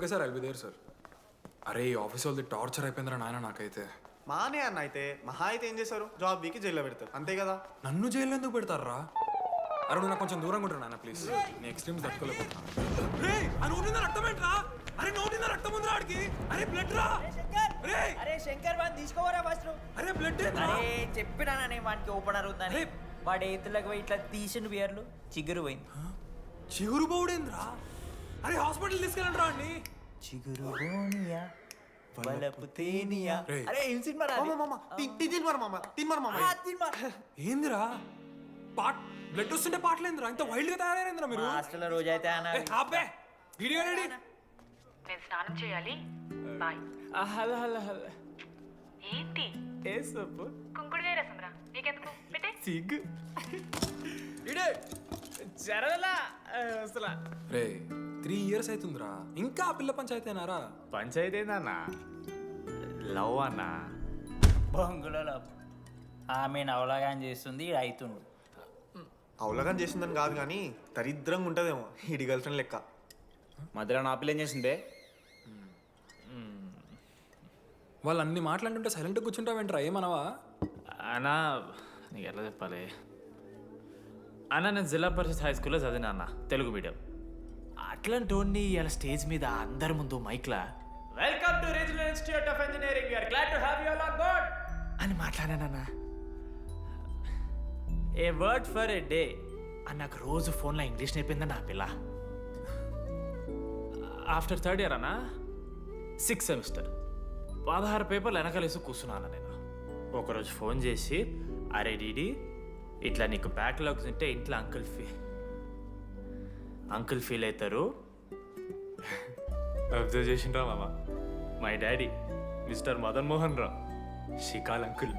Okay sir, I'll be there sir. అరే ఈ office వాళ్ళది టార్చర్ అయిపోయిందిరా నాయన నాకైతే. మానే అన్న అయితే మహా అయితే ఏం చేశారు, జాబ్ వీకి జైల్లో పెడతారు అంతే కదా. నన్ను జైల్లో ఎందుకు పెడతారా? అరే నువ్వు నాకు కొంచెం దూరంగా ఉంటాను నాన్న ప్లీజ్. నేను ఎక్స్ట్రీమ్స్ తట్టుకోలేకపోతున్నా. రే ఆ నోటిందా రక్తం ఏంట్రా? అరే నోటిందా రక్తం ఉందిరా ఆడికి. అరే బ్లడ్ రా. రే అరే శంకర్ వాడిని తీసుకోవరా ఫస్ట్. అరే బ్లడ్ ఏంట్రా? అరే చెప్పినా నేను వాడికి ఓపెనర్ ఉందని. వాడి ఎత్తులకు పోయి ఇట్లా తీసిన బియర్లు చిగురు పోయింది. చిగురు బౌడేంద్రా? అరే హాస్పిటల్ తీసుకెళ్ళండి రా అండి. చిగురు బోనియా బలపు తేనియా. రేయ్. అరే ఏం సినిమా రా అది? ఏందిరా పాట్ బ్లడ్ వస్తుంటే పాటలేందిరా? ఇంత వైల్డ్ గా తయారైందిరా మీరు. మా హాస్టల్లో రోజైతే అన్న అబ్బే వీడియో రెడీ. నేను స్నానం చేయాలి, బాయ్. హలో హలో హలో ఏంటి ఏ సొప్పు కుంకుడుగాయ రసం రా, నీకెందుకు పెట్టే. సిగ్గు ఇడే జరగలా అసలు రే 3 years అవుతుందిరా, ఇంకా ఆ పిల్ల పంచాయతీనారా? పంచాయతీ ఏందన్నా? లవ్ అన్నా. బొంగులో ఆమె నవలాగాని చేస్తుంది ఈడు అవుతుండు. అవలగం చేసిందని కాదు కానీ దరిద్రంగా ఉంటుందేమో ఈడి గర్ల్ ఫ్రెండ్ లెక్క. మధ్యలో నా పిల్ల ఏం చేసిందే? వాళ్ళు అన్ని మాట్లాడుతుంటే సైలెంట్గా కూర్చుంటావేంట్రా? ఏమనవా? అన్నా నీకు ఎట్లా చెప్పాలి అన్న, నేను జిల్లా పరిషత్ హై స్కూల్లో చదివినా అన్న, తెలుగు మీడియం. అట్లాంటి వాడిని ఇలా స్టేజ్ మీద అందరి ముందు మైక్లా welcome to regional institute of engineering, we are glad to have you all on board అని మాట్లాడానన్నా. A word for a day అని నాకు రోజు ఫోన్లో ఇంగ్లీష్ నేర్పిందన్న ఆ పిల్ల. ఆఫ్టర్ 3rd year అన్నా 6th semester 16 పేపర్లు వెనకాలేసి కూర్చున్నాను నేను. ఒకరోజు ఫోన్ చేసి, అరే డీడీ ఇట్లా నీకు బ్యాక్లాగ్స్ ఉంటే ఇంట్లో అంకుల్ ఫీల్ అవుతారు. అబ్జర్వ్ చేసిండ్రా మామ, my daddy mister Madan Mohan Rao షికాల్ అంకుల్.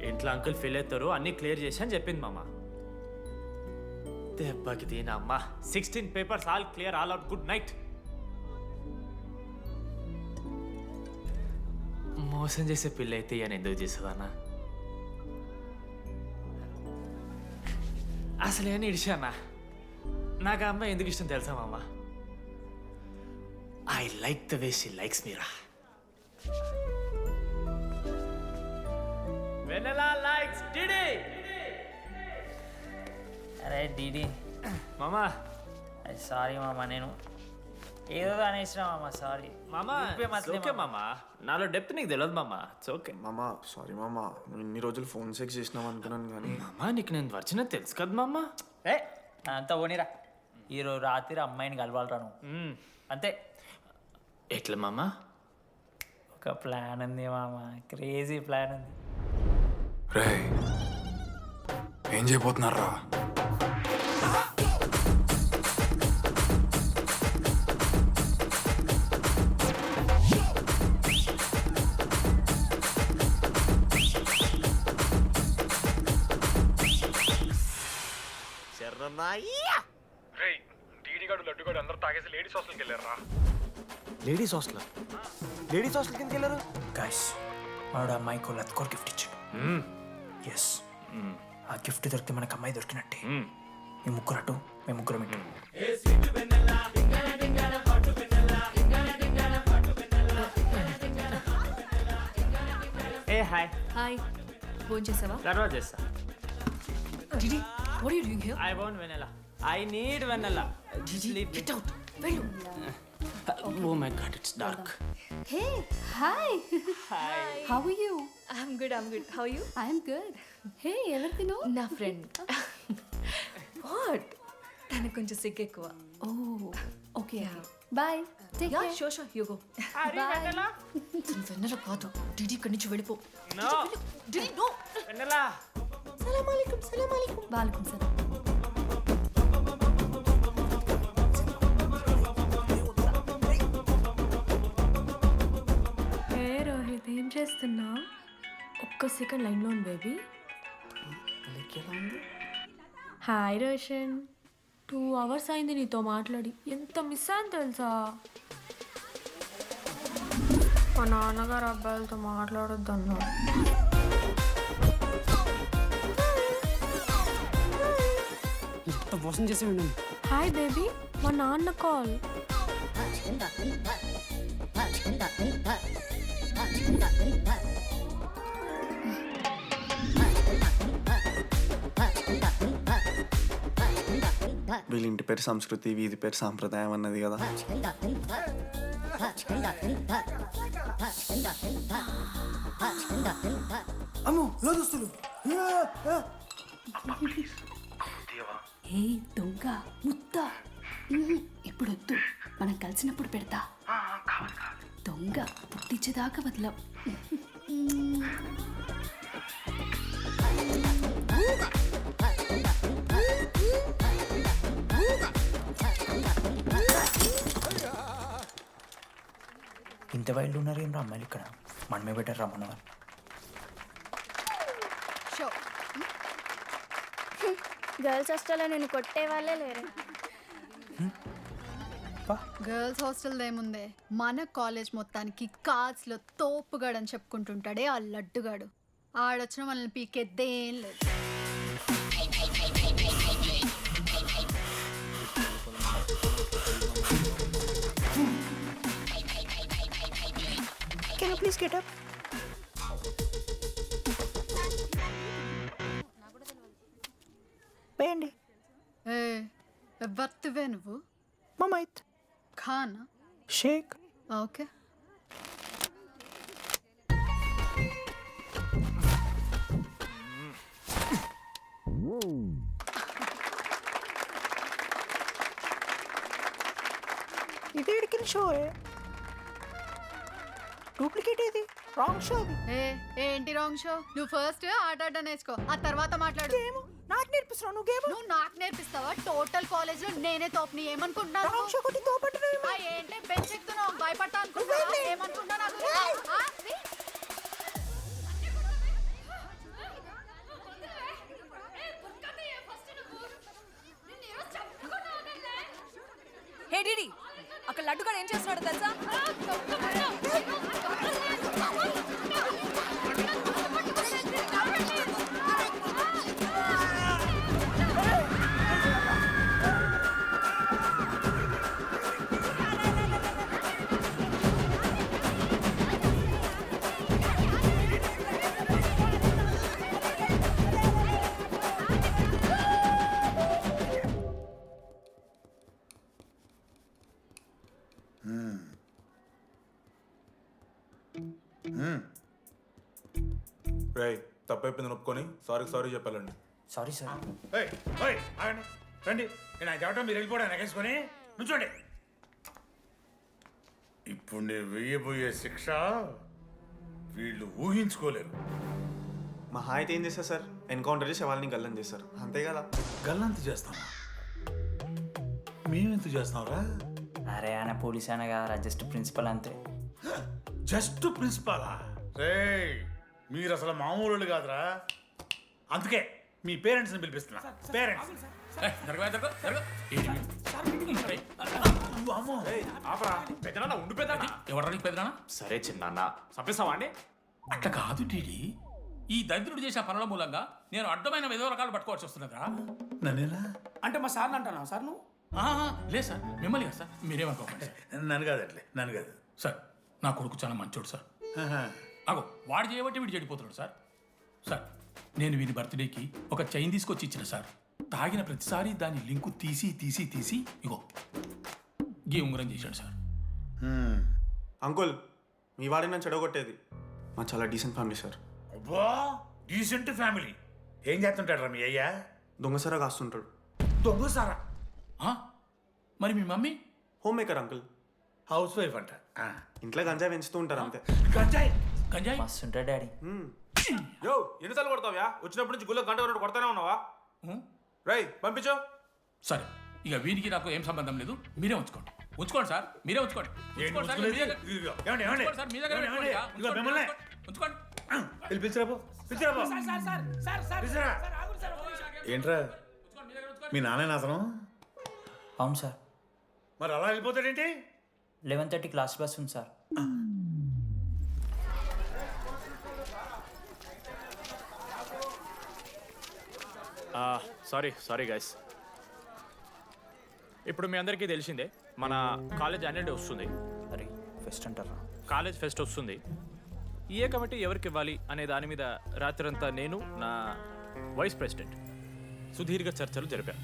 ఇంట్లో అంకుల్ ఫీల్ అవుతారు, అన్నీ క్లియర్ చేసి అని చెప్పింది మామ. దెబ్బకి దీనమ్మ 16 papers all clear, all out, good night. మోసం చేసే పిల్ల అయితే అని ఎందుకు చేసేదన్నా? అసలు ఏమని ఇడిచానా? నాకు ఆ అమ్మాయి ఎందుకు ఇష్టం తెలుసా మామ? I like the way she likes Meera. Vennela likes Didi. అరే డీడీ మామా సారీ మామ, నేను ఏదో అనేసిన మామ, సారీ మామా ఓకే మామా, నాలో డెప్త్ నీకు తెలియదు మామా. ఇట్స్ ఓకే మామా సారీ మామా, నువ్వు ఇన్ని రోజులు ఫోన్ సెక్స్ చేసినావు అనుకున్నాను కానీ. మామా నీకు నేను వచ్చిన తెలుసు కదా మామా. ఏ అంతా పోనీరా, ఈరోజు రాత్రి అమ్మాయిని కలవాలరా నువ్వు అంతే. ఎట్లా మామా? ఒక ప్లాన్ ఉంది మామ, క్రేజీ ప్లాన్ ఉంది. రే ఏం చేయబోతున్నారా? లేడీస్ హాస్టల్ కిందకి వెళ్ళారు. గైస్ వాడు అమ్మాయికి లత్కోర్ గిఫ్ట్ ఇచ్చాడు. ఎస్ ఆ గిఫ్ట్ దొరికితే మనకు అమ్మాయి దొరికినట్టే. ఈ ముగ్గురు అటు, మేము ముగ్గురం ఇటు. ఏ హాయ్. హాయ్, ఫోన్ చేసావా? తర్వాత చేస్తా. Didi, what are you doing here? I want Vennela, I need Vennela. Didi, get out. వెళ్ళు. Oh my god it's dark. Hey, hi. Hi. How are you? I'm good. How are you? I'm good. Hey, ఎవరిదిను? నా friend. What? తనకు కొంచెం సిగ్గు ఎక్కువ. Oh, okay. Bye. Take యా care. Sure you go. Vennela తను వెన్నెల కాదు. డిడి ఇక్కడి నుంచి వెళ్ళిపో. నో డిడి నో. వెనెలా. సలాం అలైకుం. వాలేకుం సలాం. హే రోహిత్, ఏం చేస్తున్నా? ఒక్క సెకండ్ లైన్లో ఉంది బేబీ. హాయ్ రోషన్, 2 hours అయింది నీతో మాట్లాడి. ఎంత మిస్ అని తెలుసా? మా నాన్నగారు అబ్బాయిలతో మాట్లాడొద్దు అన్నారు. మోసం చేసి హాయ్ బేబీ. మా నాన్న కాల్. వీళ్ళ ఇంటి పేరు సంస్కృతి, వీధి పేరు సాంప్రదాయం అన్నది కదా. అమ్మో లోదుస్తులు. ఏ దొంగ ముత్త ఇప్పుడు వద్దు, మనం కలిసినప్పుడు పెడతా. దొంగ పుట్టించేదాకా వదలం. ఇంత వైల్డ్ ఉన్నారు ఏం రా అమ్మాయిలు ఇక్కడ. మనమే బెటర్ రా మనవాళ్ళు. గర్ల్స్ హాస్టల్లో నేను కొట్టే వాళ్ళే లేరు. గర్ల్స్ హాస్టల్ ఏముందే, మన కాలేజ్ మొత్తానికి కార్డ్స్లో తోపుగాడని చెప్పుకుంటుంటాడే ఆ లడ్డుగాడు. ఆడొచ్చిన మనల్ని పీకెద్దేం లేదు. Can you please get up? వేయండి. ఏ ఎవరివే నువ్వు? మమైత్ ఖానా? షేక్. ఓకే. ఇది ఎడికిన షో డూప్లికేట్ ఇది రాంగ్ షో. ఏంటి రాంగ్ షో? నువ్వు ఫస్ట్ ఆట ఆట నేర్చుకో, ఆ తర్వాత మాట్లాడు. నాకు నేర్పిస్తున్నావు నువ్వు గేమ్. నువ్వు నాకు నేర్పిస్తావా? టోటల్ కాలేజ్ లో నేనే తోపుని ఏమనుకుంటున్నాను? రాంగ్ షో కొట్టి తోపట్టున్నావు. ఏంటి బెంచ్ ఎక్కుతున్నావు? భయపడతా అనుకుంటున్నా? ఏమనుకుంటా నాకు? హే డిడి, అక్కడ లడ్డుగాడు ఏం చేస్తున్నాడు తెలుసా? రే తప్పైపోయింది ఒప్పుకొని సారీ చెప్పాలండి. Sorry sir. రండి, నేను ఆయన చెప్పడం మీరు వెళ్ళిపోవడం ఎగేసుకొని నుంచోండి. ఇప్పుడు నేను వెయ్యబోయే శిక్ష వీళ్ళు ఊహించుకోలేరు. మహా అయితే ఏం చేస్తారు సార్? ఎన్కౌంటర్ చేసి వాళ్ళని గల్లం చేస్తారు, అంతే కదా. గల్లంత చేస్తాం, మేమెంత చేస్తాంరా? అరే ఆయన పోలీస్ అయినా కదా, జస్ట్ ప్రిన్సిపల్ అంతే. జస్ట్ ప్రిన్సిపాలా? రే మీరు అసలు మామూలు కాదురా. అందుకే మీ పేరెంట్స్ని పిలిపిస్తున్నా. పేరెంట్స్ ఎవరికి పెద్దనా? సరే చిన్న చంపేస్తావా అండి? అట్లా కాదు డీడీ, ఈ దరిద్రుడు చేసిన పనుల మూలంగా నేను అడ్డమైన విధవ రకాలు పట్టుకోవాల్సి వస్తున్నదా? నన్నేనా అంటే మా సార్ని అంటానా సార్ నువ్వు? లేదు సార్, మిమ్మల్ని కదా సార్, మీరేమనుకోకండి. నన్ను కాదు, అట్లే నన్ను కాదు సార్, నా కొడుకు చాలా మంచోడు సార్. అగో వాడు చేయబట్టి వీడు చెడిపోతున్నాడు సార్. సార్ నేను వీడి బర్త్డేకి ఒక చైన్ తీసుకొచ్చి ఇచ్చిన సార్. తాగిన ప్రతిసారి దాని లింకు తీసి ఇగో గీ ఉంగరం చేశాడు సార్. అంకుల్, మీ వాడిని నన్ను చెడగొట్టేది. మా చాలా డీసెంట్ ఫ్యామిలీ సార్. అబ్బా డీసెంట్ ఫ్యామిలీ. ఏం చేస్తుంటాడు రా మీ అయ్యా? దొంగసరా కాస్తుంటాడు. దొంగసారా? మరి మీ mummy? Homemaker uncle. Housewife అంట. ఇంట్లో గంజాయి పెంచుతూ ఉంటారు అంతే. గంజాయి గంజాయి మస్తు ఉంటాడు డాడీ. యో ఎన్నిసార్లు కొడతావ్యా? వచ్చినప్పటి నుంచి గుళ్ళ గంట కొట్టు కొడతానే ఉన్నావా? రై పంపించు. సరే ఇక వీరికి నాకు ఏం సంబంధం లేదు, మీరే ఉంచుకోండి. ఉంచుకోండి సార్, మీరే ఉంచుకోండి. ఉంచుకోండి సార్, మీ దగ్గర పెట్టుకోండి ఇక. ఉంచుకోండి. ఏంట్రా మీ నాన్న అతను? అవును సార్. మరి అలా వెళ్ళిపోతాడేంటి? 11:30 క్లాస్ బస్ ఉంది సార్. Sorry guys. ఇప్పుడు మీ అందరికీ తెలిసిందే మన కాలేజ్ యాన్యువల్ డే వస్తుంది. అరే ఫెస్ట్ అంటారా? కాలేజ్ ఫెస్ట్ వస్తుంది. ఏ కమిటీ ఎవరికి ఇవ్వాలి అనే దాని మీద రాత్రంతా నేను నా వైస్ ప్రెసిడెంట్ సుదీర్ఘ చర్చలు జరిపాను.